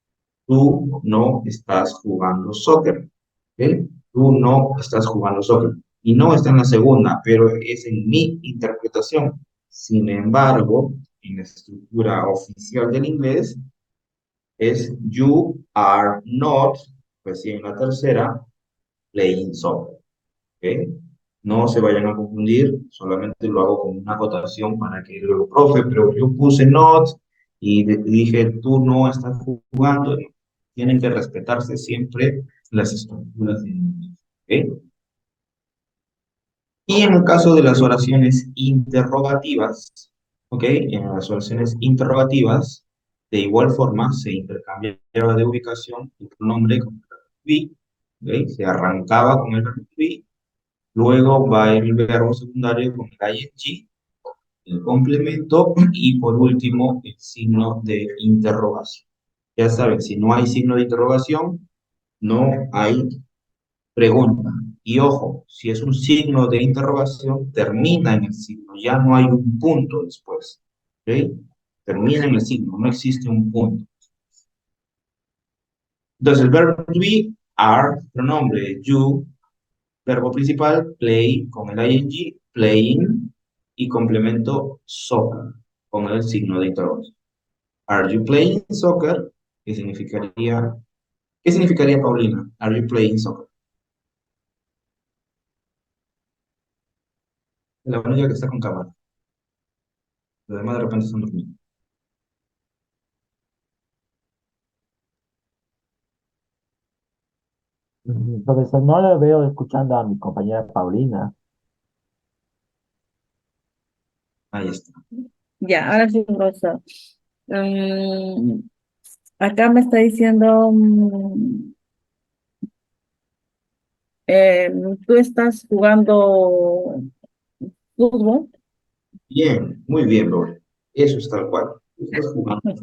Tú no estás jugando soccer. ¿Ok? Tú no estás jugando soccer. Y no está en la segunda, pero es en mi interpretación. Sin embargo, en la estructura oficial del inglés, es you are not, pues sí, en la tercera, playing soccer. ¿Ok? No se vayan a confundir, solamente lo hago con una acotación para que luego, profe, pero yo puse not y dije, tú no estás jugando. Tienen que respetarse siempre las estructuras de inglés. ¿Ok? Y en el caso de las oraciones interrogativas, ¿ok? En las oraciones interrogativas, de igual forma, se intercambiaba de ubicación el pronombre con el verbo to be, ¿ok? Se arrancaba con el verbo to be, luego va el verbo secundario con el ing, el complemento y por último el signo de interrogación. Ya saben, si no hay signo de interrogación, no hay pregunta. Y ojo, si es un signo de interrogación, termina en el signo, ya no hay un punto después. ¿Ok? Termina en el signo, no existe un punto. Entonces, el verbo to be, are, pronombre you, verbo principal, play, con el ing, playing, y complemento soccer, con el signo de interrogación. Are you playing soccer? ¿Qué significaría, Paulina? Are you playing soccer? La única que está con cámara. Los demás de repente están durmiendo. Profesor, no le veo escuchando a mi compañera Paulina. Ahí está. Ya, ahora sí, profesor. Acá me está diciendo, tú estás jugando fútbol. Bien, muy bien, Lore. Eso es tal cual. Tú estás jugando.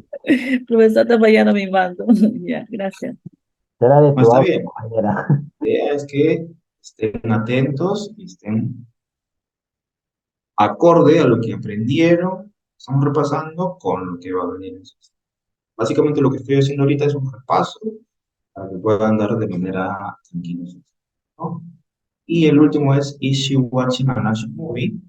Profesor, está fallando mi mando. Ya, gracias. Será de No, tu está auto, bien. compañera. La idea es que estén atentos y estén acorde a lo que aprendieron, estamos repasando con lo que va a venir en su sistema. Básicamente lo que estoy haciendo ahorita es un repaso para que puedan dar de manera tranquila, ¿no? Y el último es, is she watching an action movie?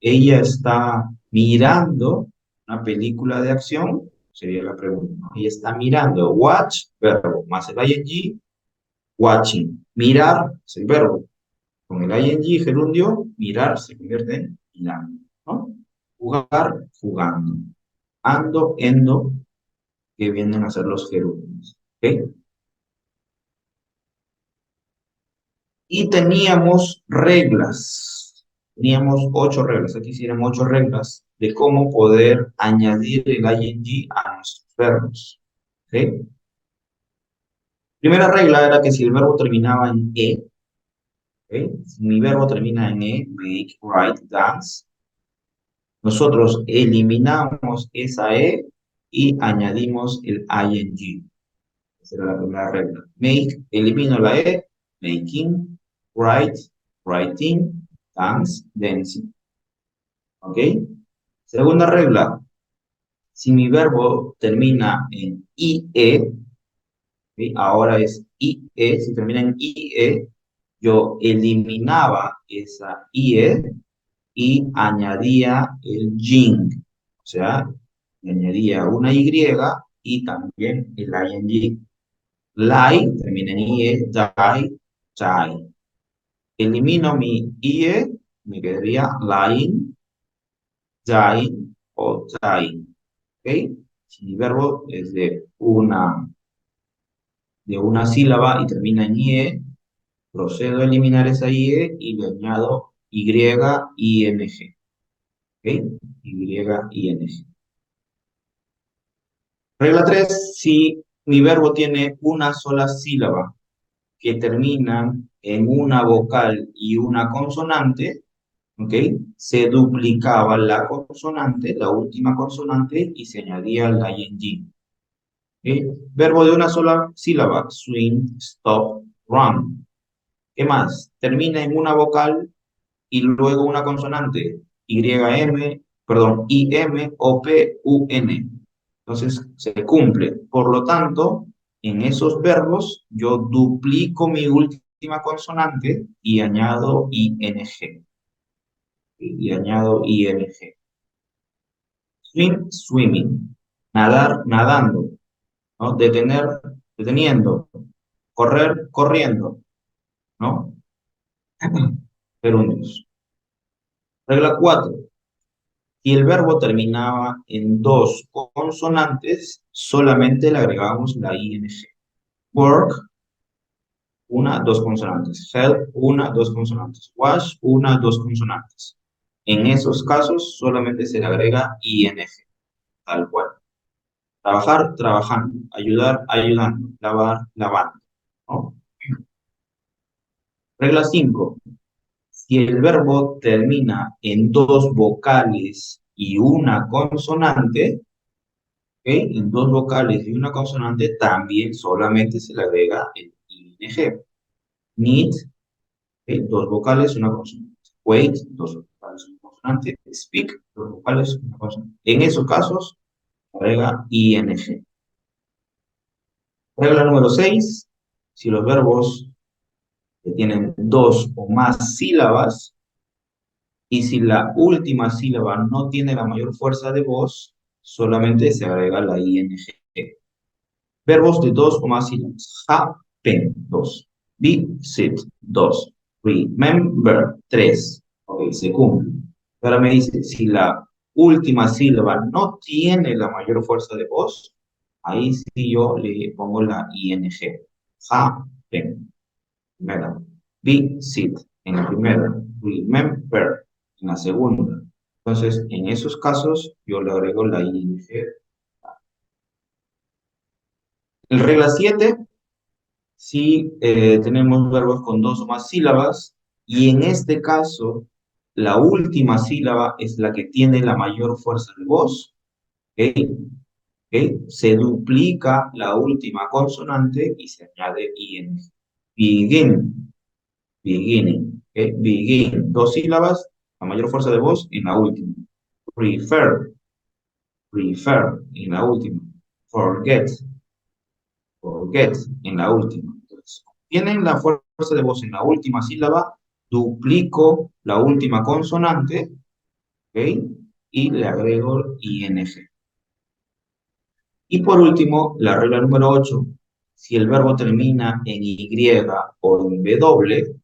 Ella está mirando una película de acción, sería la pregunta, ¿no? Ella está mirando, watch, verbo, más el ing, watching. Mirar es el verbo. Con el ing gerundio, mirar se convierte en mirando, ¿no? Jugar, jugando. Ando, endo, que vienen a ser los gerundios. ¿Ok? Y teníamos reglas. Teníamos 8 reglas. Aquí hicieron 8 reglas de cómo poder añadir el ing a nuestros verbos. ¿Ok? Primera regla era que si el verbo terminaba en e, ¿ok? Si mi verbo termina en e, make, write, dance, nosotros eliminamos esa e y añadimos el ing. Esa era la primera regla. Make, elimino la e, making, write, writing, dance, dancing. ¿Ok? Segunda regla. Si mi verbo termina en ie, ¿ok? Ahora es ie, si termina en ie, yo eliminaba esa ie y añadía el jing. O sea, le añadía una y y también el ing. Lie termina en ie, die, die. Elimino mi ie, me quedaría lying, dying o dying. ¿Ok? Si mi verbo es de una sílaba y termina en ie, procedo a eliminar esa ie y le añado y, ing. ¿Ok? Y, ing. Regla 3, si mi verbo tiene una sola sílaba que termina en una vocal y una consonante, ¿ok? Se duplicaba la consonante, la última consonante, y se añadía el ing. ¿Ok? Verbo de una sola sílaba, swing, stop, run. ¿Qué más? Termina en una vocal y luego una consonante, IM o PUN. Entonces, se cumple. Por lo tanto, en esos verbos, yo duplico mi última consonante y añado ING. Y añado ING. Swim, swimming. Nadar, nadando. ¿No? Detener, deteniendo. Correr, corriendo. ¿No? Gerundios. Regla 4. Si el verbo terminaba en dos consonantes, solamente le agregábamos la ing. Work, una, dos consonantes. Help, una, dos consonantes. Wash, una, dos consonantes. En esos casos, solamente se le agrega ing, tal cual. Trabajar, trabajando. Ayudar, ayudando. Lavar, lavando. ¿No? Regla 5. Si el verbo termina en dos vocales y una consonante, ¿ok? En dos vocales y una consonante, también solamente se le agrega el ing. Need, ¿ok? Dos vocales, una consonante. Wait, dos vocales, una consonante. Speak, dos vocales, una consonante. En esos casos, agrega ing. Regla número 6. Si los verbos que tienen dos o más sílabas, y si la última sílaba no tiene la mayor fuerza de voz, solamente se agrega la ing. Verbos de dos o más sílabas. Happen, dos. Visit, dos. Remember, tres. Ok, se cumple. Ahora me dice, si la última sílaba no tiene la mayor fuerza de voz, ahí sí yo le pongo la ing. Happen, primera. Visit, en la primera. Remember, en la segunda. Entonces, en esos casos, yo le agrego la ing. En regla 7, si tenemos verbos con dos o más sílabas, y en este caso, la última sílaba es la que tiene la mayor fuerza de voz, ¿ok? ¿Ok? Se duplica la última consonante y se añade ing. Begin, beginning, ¿ok? Begin, dos sílabas, la mayor fuerza de voz en la última. Prefer, prefer, en la última. Forget, forget, en la última. Entonces, tienen la fuerza de voz en la última sílaba, duplico la última consonante, ¿ok? Y le agrego ing. Y por último, la regla número 8, si el verbo termina en Y o en W,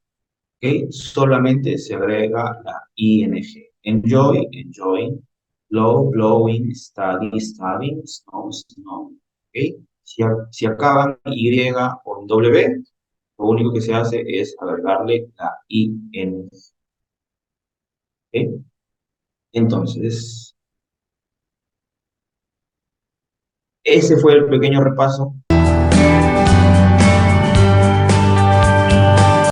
¿ok? Solamente se agrega la ing. Enjoy, enjoying. Blow, blowing. Study, studying. Snow, snow. ¿Ok? Si acaban en Y o en W, lo único que se hace es agregarle la ing. ¿Ok? Entonces, ese fue el pequeño repaso